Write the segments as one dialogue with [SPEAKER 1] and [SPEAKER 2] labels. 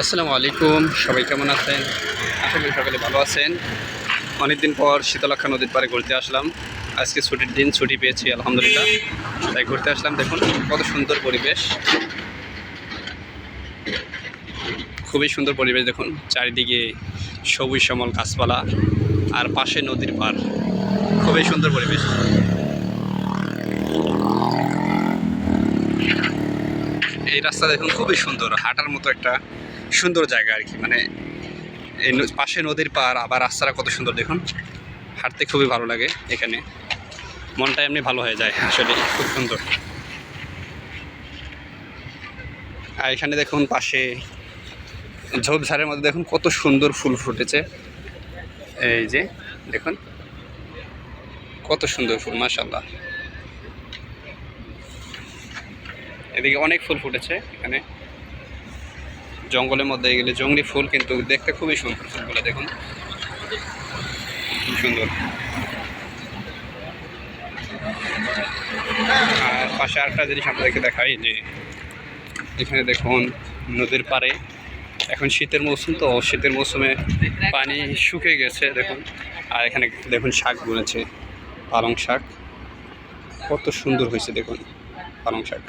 [SPEAKER 1] আসসালামু আলাইকুম, সবাই কেমন আছেন? আশা করি সকালে ভালো আছেন। অনেকদিন পর শীতলক্ষ্যা নদীর পাড়ে ঘুরতে আসলাম। আজকে ছুটির দিন, ছুটি পেয়েছি আলহামদুলিল্লাহ, তাই ঘুরতে আসলাম। দেখুন কত সুন্দর পরিবেশ, খুবই সুন্দর পরিবেশ। দেখুন চারিদিকে সবুজ শ্যামল গাছপালা আর পাশে নদীর পাড়, খুবই সুন্দর পরিবেশ। এই রাস্তা দেখুন খুবই সুন্দর, হাঁটার মতো একটা সুন্দর জায়গা আর কি। মানে এই পাশে নদীর পাড়, আবার রাস্তাটা কত সুন্দর দেখুন, হাঁটতে খুবই ভালো লাগে। এখানে মনটা এমনি ভালো হয়ে যায়, আসলে খুব সুন্দর। আর এখানে দেখুন পাশে ঝোপঝাড়ের মধ্যে দেখুন কত সুন্দর ফুল ফুটেছে। এই যে দেখুন কত সুন্দর ফুল, মাশাআল্লাহ। এদিকে অনেক ফুল ফুটেছে। এখানে জঙ্গলের মধ্যে গেলে জঙ্গলি ফুল, কিন্তু দেখতে খুবই সুন্দর। ফুলগুলো দেখুন খুব সুন্দর। আর পাশে আরেকটা জিনিস আপনাদেরকে দেখাই, যে এখানে দেখুন নদীর পাড়ে এখন শীতের মৌসুম, তো শীতের মৌসুমে পানি শুকিয়ে গেছে দেখুন। আর এখানে দেখুন শাক বুনেছে, পালং শাক, কত সুন্দর হয়েছে দেখুন পালং শাক।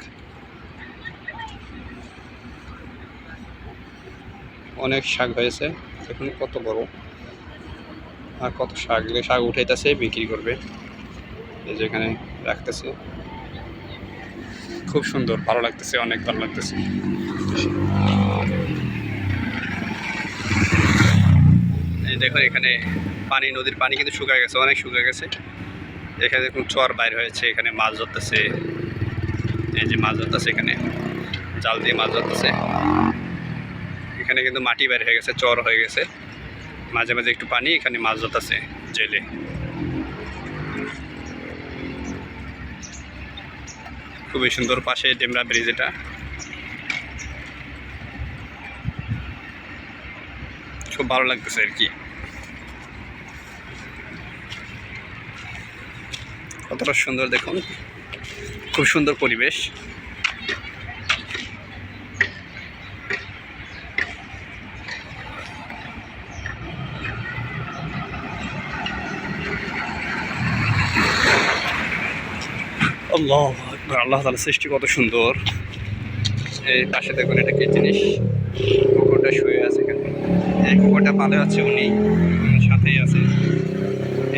[SPEAKER 1] অনেক শাক হয়েছে দেখুন, কত বড়। আর কত শাক, শাক উঠাইতেছে, বিক্রি করবে। এই যে এখানে রাখতেছে, খুব সুন্দর, ভালো লাগতেছে, অনেক ভালো লাগতেছে। এই দেখুন এখানে পানি, নদীর পানি কিন্তু শুকিয়ে গেছে, অনেক শুকিয়ে গেছে। এখানে দেখুন চর বাইর হয়েছে, এখানে মাছ ধরতেছে। এই যে মাছ ধরতেছে, এখানে জাল দিয়ে মাছ ধরতেছে। এখানে কিন্তু মাটি বাইর হয়ে গেছে, চর হয়ে গেছে, মাঝে মাঝে একটু পানি, এখানে মাছ ধরতেছে জেলে। খুবই সুন্দর। পাশে ডেমরা ব্রিজ, এটা খুব ভালো লাগতেছে আর কি। কতটা সুন্দর দেখুন, খুব সুন্দর পরিবেশ। আল্লাহ আকবার, আল্লাহ তাআলার সৃষ্টি কত সুন্দর। এই পাশে দেখুন এটা কি জিনিস, কুকুরটা শুয়ে আছে এখানে। এই কুকুরটা পালে আছে, উনি সাথেই আছে।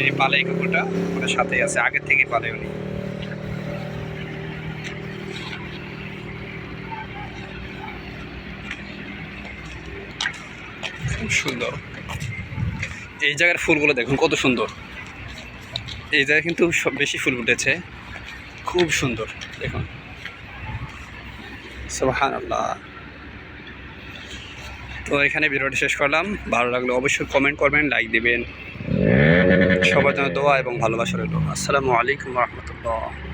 [SPEAKER 1] এই পালে এই কুকুরটা ওনার সাথেই আছে, আগের থেকে পালে উনি। খুব সুন্দর। এই জায়গার ফুলগুলো দেখুন কত সুন্দর। এই জায়গায় কিন্তু সব বেশি ফুল ফুটেছে, খুব সুন্দর দেখুন। সুবহানাল্লাহ। তো এখানে ভিডিওটি শেষ করলাম। ভালো লাগলে অবশ্যই কমেন্ট করবেন, লাইক দিবেন। সবার জন্য দোয়া এবং ভালোবাসা রইল। আসসালামু আলাইকুম ওয়া রাহমাতুল্লাহ।